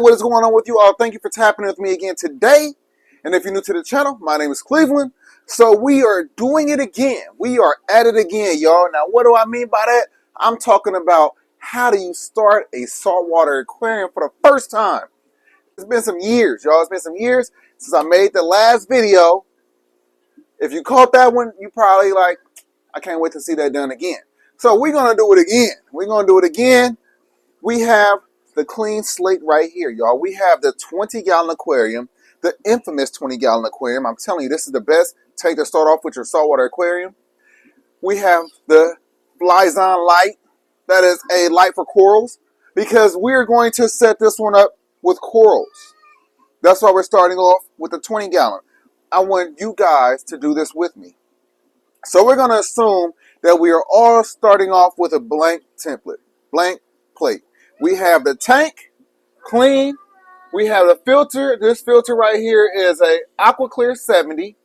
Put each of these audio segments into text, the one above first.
what is going on with you all? Thank you for tapping with me again today. And if you're new to the channel, my name is Cleveland. So we are doing it again. We are at it again, y'all. Now, what do I mean by that? I'm talking about how do you start a saltwater aquarium for the first time. It's been some years, y'all. It's been some years since I made the last video. If you caught that one, you probably like, I can't wait to see that done again. So we're going to do it again. We're going to do it again. We have the clean slate right here, y'all. We have the 20-gallon aquarium, the infamous 20-gallon aquarium. I'm telling you, this is the best tank to start off with your saltwater aquarium. We have the Fly-Zone light. That is a light for corals because we're going to set this one up with corals. That's why we're starting off with the 20-gallon. I want you guys to do this with me. So we're going to assume that we are all starting off with a blank template, blank plate. We have the tank, clean. We have the filter. This filter right here is a Aqua Clear 70.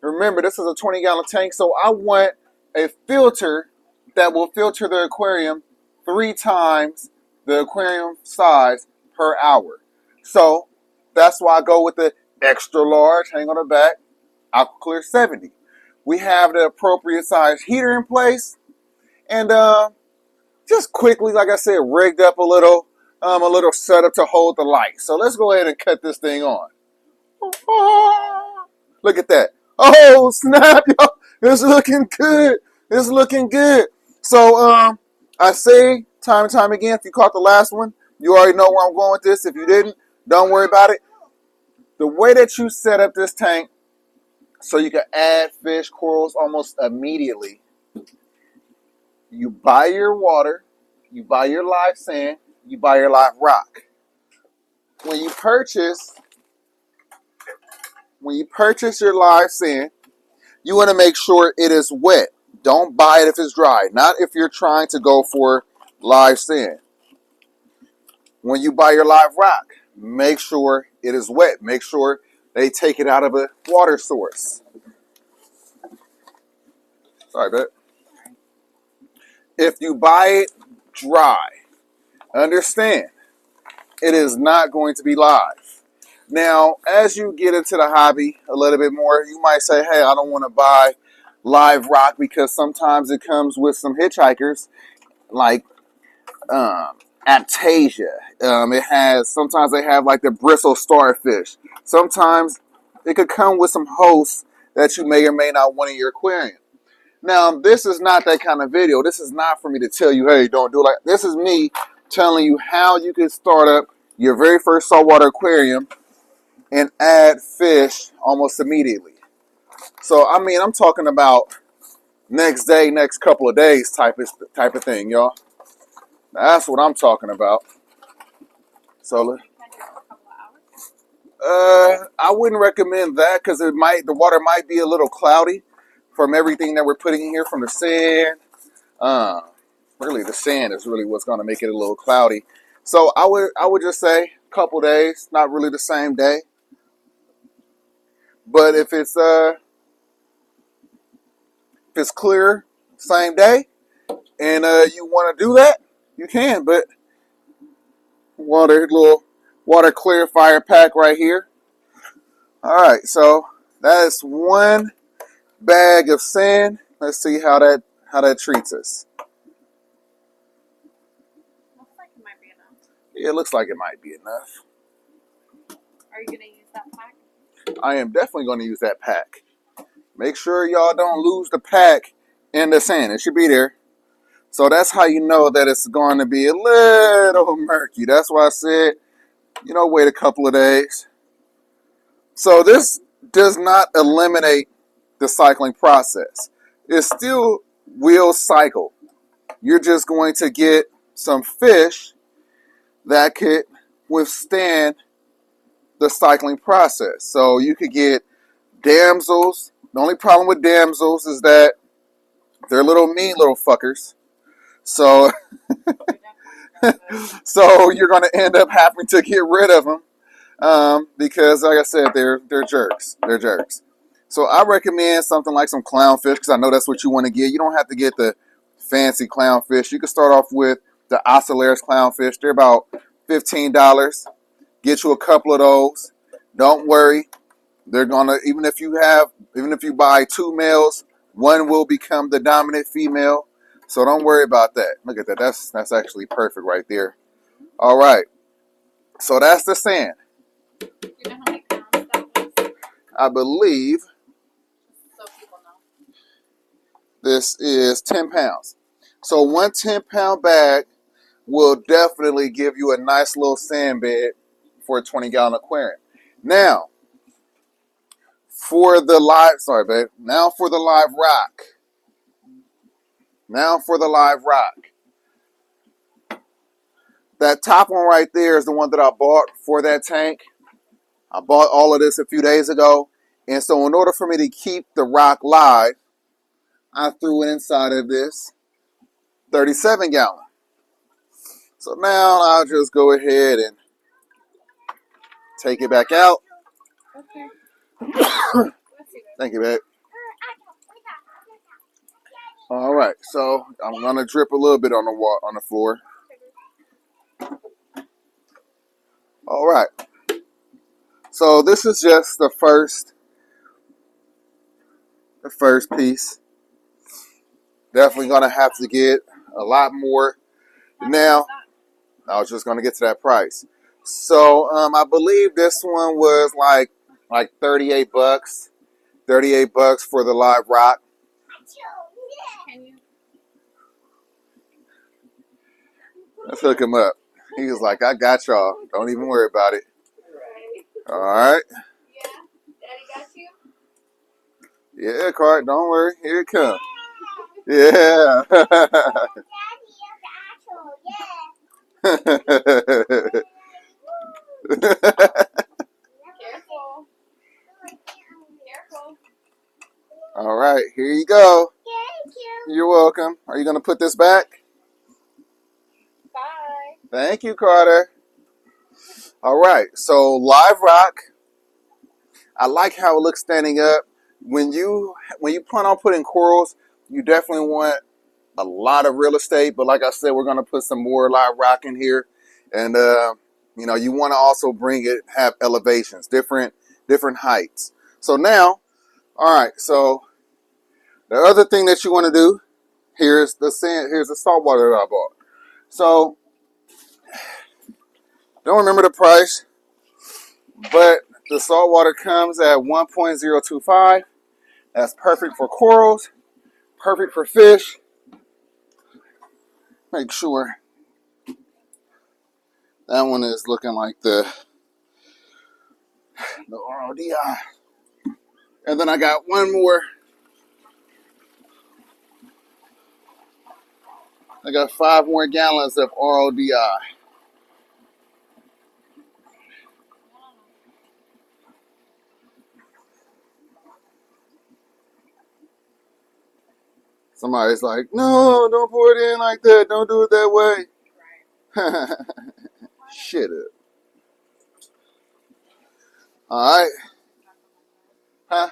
Remember, this is a 20-gallon tank, so I want a filter that will filter the aquarium 3 times the aquarium size per hour. So that's why I go with the extra large, hang on the back, Aqua Clear 70. We have the appropriate size heater in place, and just quickly, like I said, rigged up a little setup to hold the light. So let's go ahead and cut this thing on. Look at that. Oh, snap, y'all. It's looking good. It's looking good. So I say time and time again, if you caught the last one, you already know where I'm going with this. If you didn't, don't worry about it. The way that you set up this tank so you can add fish, corals almost immediately. You buy your water, you buy your live sand, you buy your live rock. When you purchase your live sand, you want to make sure it is wet. Don't buy it if it's dry. Not if you're trying to go for live sand. When you buy your live rock, make sure it is wet. Make sure they take it out of a water source. Sorry, babe. If you buy it dry, understand, it is not going to be live. Now, as you get into the hobby a little bit more, you might say, hey, I don't want to buy live rock because sometimes it comes with some hitchhikers, like Aptasia. Sometimes they have like the bristle starfish. Sometimes it could come with some hosts that you may or may not want in your aquarium. Now, this is not that kind of video. This is not for me to tell you, hey, don't do it like this. Is me telling you how you can start up your very first saltwater aquarium and add fish almost immediately. So, I mean, I'm talking about next day, next couple of days type of thing, y'all. That's what I'm talking about. So, I wouldn't recommend that because the water might be a little cloudy from everything that we're putting in here, from the sand. Really, the sand is really what's going to make it a little cloudy. So I would just say a couple days, not really the same day. But if it's clear, same day, and you want to do that, you can. But little water clarifier pack right here. All right, so that's one bag of sand. Let's see how that treats us. Looks like it might be enough. Yeah, it looks like it might be enough. Are you gonna use that pack? I am definitely going to use that pack. Make sure y'all don't lose the pack in the sand. It should be there. So that's how you know that it's going to be a little murky. That's why I said, wait a couple of days. So this does not eliminate the cycling process. It still will cycle. You're just going to get some fish that could withstand the cycling process. So you could get damsels. The only problem with damsels is that they're mean little fuckers. So so you're going to end up having to get rid of them because, like I said, they're jerks. They're jerks. So I recommend something like some clownfish because I know that's what you want to get. You don't have to get the fancy clownfish. You can start off with the Ocellaris clownfish. They're about $15. Get you a couple of those. Don't worry. They're gonna, even if you buy 2 males, one will become the dominant female. So don't worry about that. Look at that. That's actually perfect right there. All right. So that's the sand. Do you know how many pounds that was? I believe So people know. this is 10 pounds. So one 10-pound bag will definitely give you a nice little sand bed for a 20-gallon aquarium. Now, for the live, sorry, babe. Now for the live rock. Now for the live rock. That top one right there is the one that I bought for that tank. I bought all of this a few days ago. And so in order for me to keep the rock live, I threw it inside of this 37-gallon. So now I'll just go ahead and take it back out. Okay. Thank you, babe. All right, so I'm gonna drip a little bit on the floor. All right. So this is just the first piece. Definitely gonna have to get a lot more. Now, I was just gonna get to that price. So I believe this one was like 38 bucks. 38 bucks for the live rock. Can you? Let's hook him up. He was like, I got y'all. Don't even worry about it. All right. Yeah. Daddy got you? Yeah, Cart, don't worry. Here it comes. Yeah. Careful. Careful. All right, here you go. You're welcome. Are you going to put this back? Bye. Thank you, Carter. All right, so live rock. I like how it looks standing up. When you plan on putting corals, you definitely want a lot of real estate. But like I said, we're going to put some more live rock in here. And, you want to also have elevations, different heights. So now, all right, so the other thing that you want to do, here's the salt water that I bought. So, don't remember the price, but the salt water comes at 1.025. That's perfect for corals, perfect for fish. Make sure that one is looking like the RODI. And then I got one more. I got 5 more gallons of RODI. Somebody's like, no, don't pour it in like that. Don't do it that way. Right. Shit up. All right. Huh?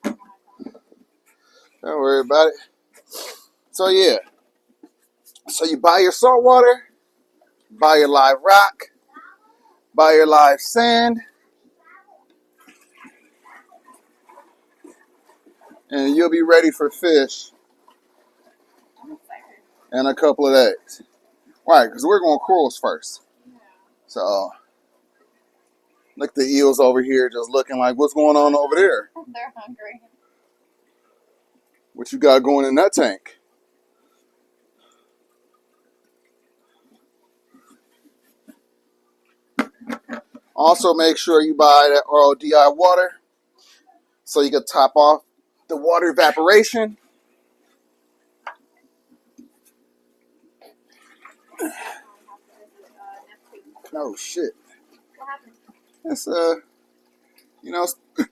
Don't worry about it. So, yeah. So, you buy your salt water, buy your live rock, buy your live sand, and you'll be ready for fish in a couple of days. Right, because we're going corals first. Yeah. So, look, the eels over here just looking like, what's going on over there? They're hungry. What you got going in that tank? Also, make sure you buy that RODI water so you can top off the water evaporation. Oh, shit. What happened? It's,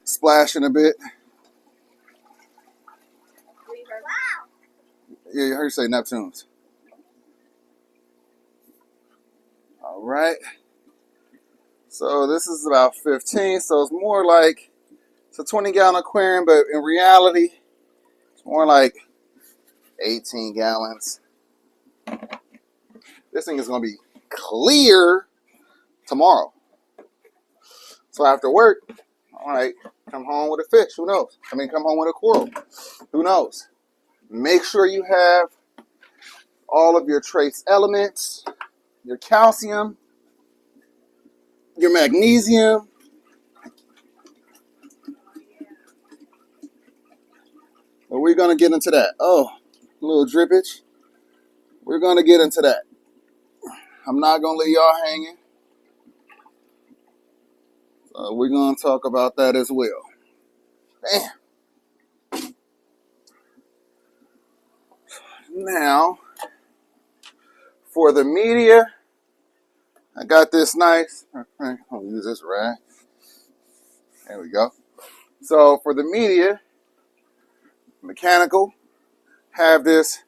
splashing a bit. We heard. Yeah, you heard you say Neptunes. All right. So this is about 15. So it's more like, it's a 20-gallon aquarium, but in reality, it's more like 18 gallons. This thing is going to be clear tomorrow. So after work, all right, come home with a fish. Who knows? I mean, come home with a coral. Who knows? Make sure you have all of your trace elements, your calcium, your magnesium. But we're going to get into that. Oh, a little drippage. We're going to get into that. I'm not going to leave y'all hanging. So we're going to talk about that as well. Damn. Now, for the media, I got this nice. I'll use this rag. There we go. So for the media, mechanical, have this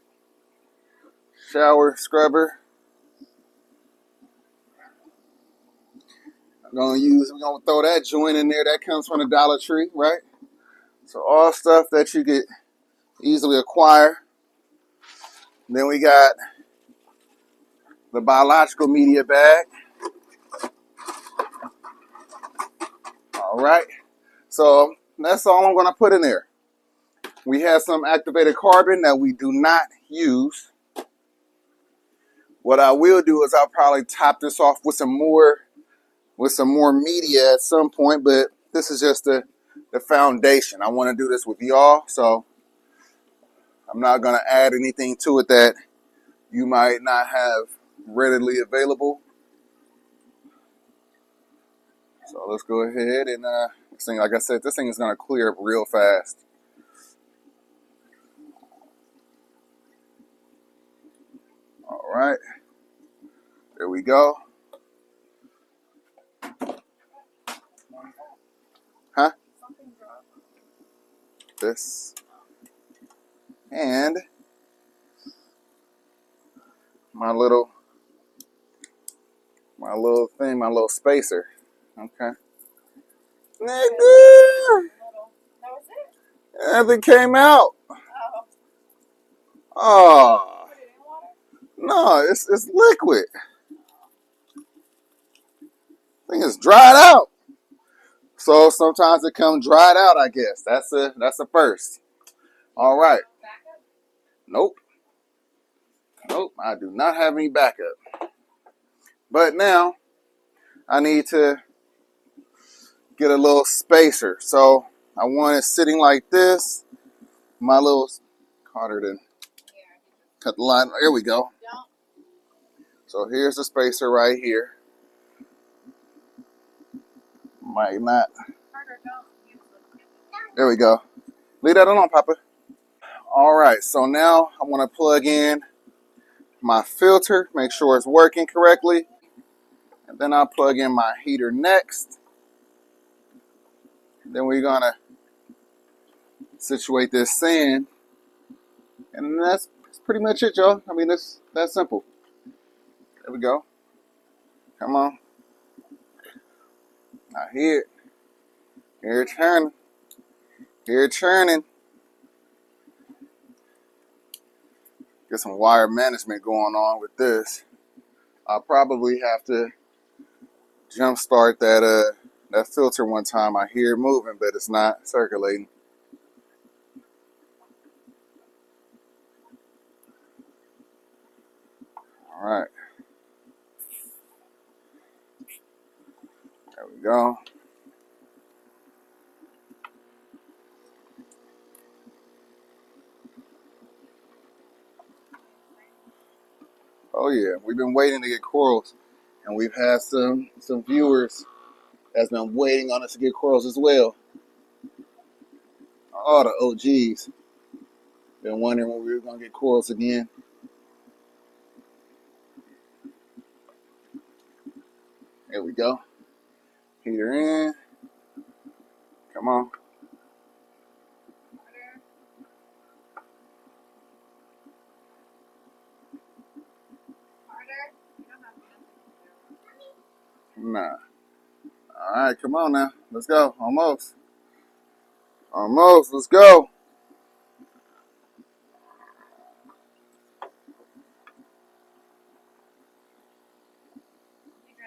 shower scrubber. We're gonna throw that joint in there. That comes from the Dollar Tree, right? So all stuff that you could easily acquire. And then we got the biological media bag. All right. So that's all I'm gonna put in there. We have some activated carbon that we do not use. What I will do is I'll probably top this off with some more media at some point, but this is just the foundation. I want to do this with y'all, so I'm not going to add anything to it that you might not have readily available. So let's go ahead and this thing, like I said, this thing is going to clear up real fast. All right, there we go. Huh? This and my little thing, my little spacer. Okay. Nigga! That was it? Nothing came out. Oh. Oh. Put it in water? No, it's liquid. I think it's dried out. So sometimes it comes dried out, I guess. That's a first. All right. Backup? Nope. Nope. I do not have any backup. But now I need to get a little spacer. So I want it sitting like this. My little Carter didn't cut the line. Here we go. Don't. So here's the spacer right here. Might not. Carter, don't use the. There we go. Leave that alone, Papa. All right. So now I want to plug in my filter, make sure it's working correctly. And then I'll plug in my heater next. Then we're gonna situate this sand. And that's pretty much it, y'all. I mean, it's that simple. There we go. Come on. I hear it. Hear it churning. Hear it churning. Get some wire management going on with this. I'll probably have to jump start that filter one time. I hear it moving, but it's not circulating. All right. There we go. Oh yeah, we've been waiting to get corals, and we've had some viewers that's been waiting on us to get corals as well. All the OGs been wondering when we were gonna get corals again. There we go. Heater in. Come on. Carter, you don't have to. Nah. All right, come on now. Let's go. Almost. Almost. Let's go.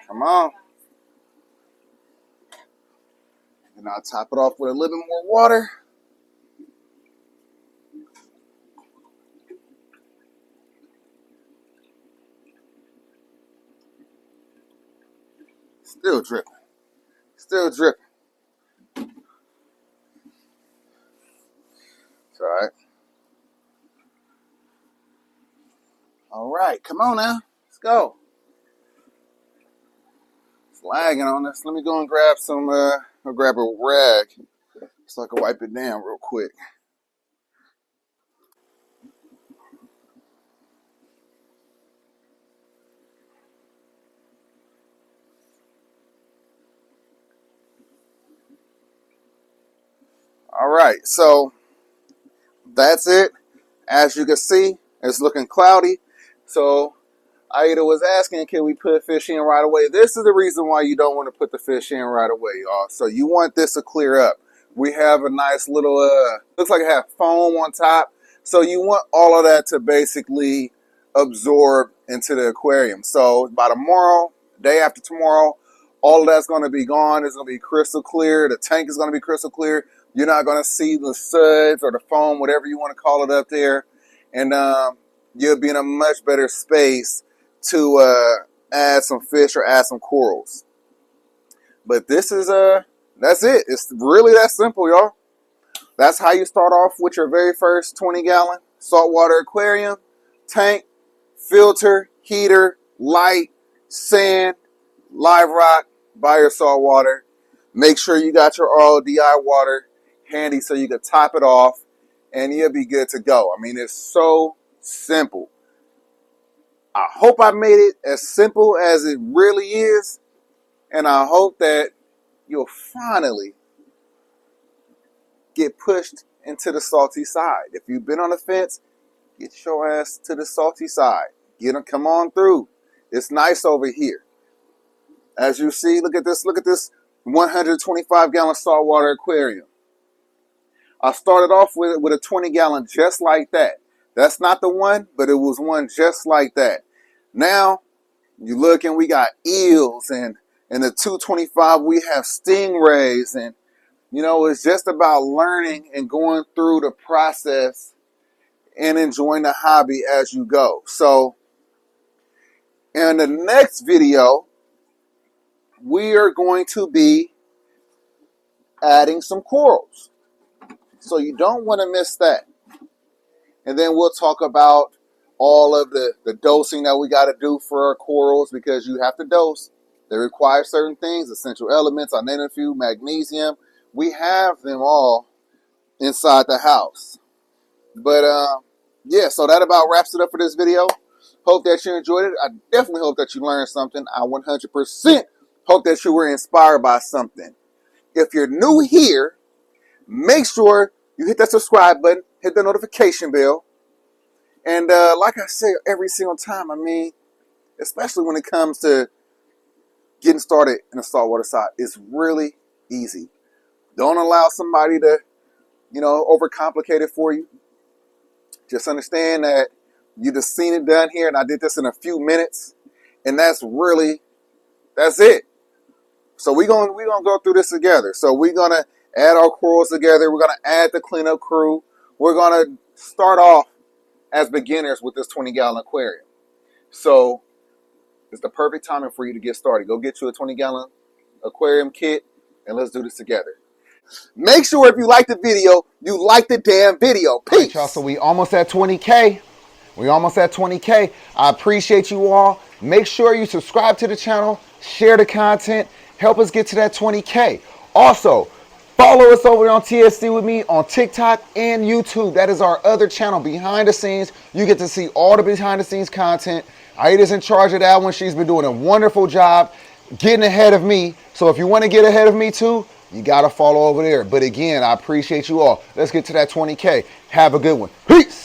Come on. And I'll top it off with a little bit more water. Still dripping. Still dripping. It's all right. All right, come on now. Let's go. It's lagging on us. Let me go and grab some, I'll grab a rag so I can wipe it down real quick. All right, so that's it. As you can see, it's looking cloudy. So Aida was asking, can we put fish in right away? This is the reason why you don't want to put the fish in right away, y'all. So you want this to clear up. We have a nice little, looks like it has foam on top. So you want all of that to basically absorb into the aquarium. So by tomorrow, day after tomorrow, all of that's going to be gone. It's going to be crystal clear. The tank is going to be crystal clear. You're not going to see the suds or the foam, whatever you want to call it up there. And you'll be in a much better space to add some fish or add some corals. But this is that's it. It's really that simple, y'all. That's how you start off with your very first 20-gallon saltwater aquarium. Tank, filter, heater, light, sand, live rock, buy your salt water. Make sure you got your RODI water handy so you can top it off and you'll be good to go. I mean, it's so simple. I hope I made it as simple as it really is, and I hope that you'll finally get pushed into the salty side. If you've been on the fence, get your ass to the salty side. Come on through. It's nice over here. As you see, look at this 125-gallon saltwater aquarium. I started off with a 20-gallon just like that. That's not the one, but it was one just like that. Now, you look and we got eels, and in the 225 we have stingrays, and you know, it's just about learning and going through the process and enjoying the hobby as you go. So, in the next video, we are going to be adding some corals. So you don't want to miss that. And then we'll talk about all of the dosing that we got to do for our corals, because you have to dose. They require certain things, essential elements, I named a few, magnesium. We have them all inside the house. But yeah, so that about wraps it up for this video. Hope that you enjoyed it. I definitely hope that you learned something. I 100% hope that you were inspired by something. If you're new here, make sure you hit that subscribe button, hit the notification bell. And like I say every single time, I mean, especially when it comes to getting started in the saltwater side, it's really easy. Don't allow somebody to, overcomplicate it for you. Just understand that you just seen it done here, and I did this in a few minutes, and that's it. So we're gonna go through this together. So we're gonna add our corals together. We're gonna add the cleanup crew. We're gonna start off as beginners with this 20-gallon aquarium. So it's the perfect timing for you to get started. Go get you a 20-gallon aquarium kit, and let's do this together. Make sure if you like the video, you like the damn video. Peace. All right, y'all, so we almost at 20K. I appreciate you all. Make sure you subscribe to the channel, share the content, help us get to that 20K. Also, follow us over on TFC with me on TikTok and YouTube. That is our other channel, behind the scenes. You get to see all the behind the scenes content. Aida's in charge of that one. She's been doing a wonderful job getting ahead of me. So if you want to get ahead of me too, you got to follow over there. But again, I appreciate you all. Let's get to that 20K. Have a good one. Peace.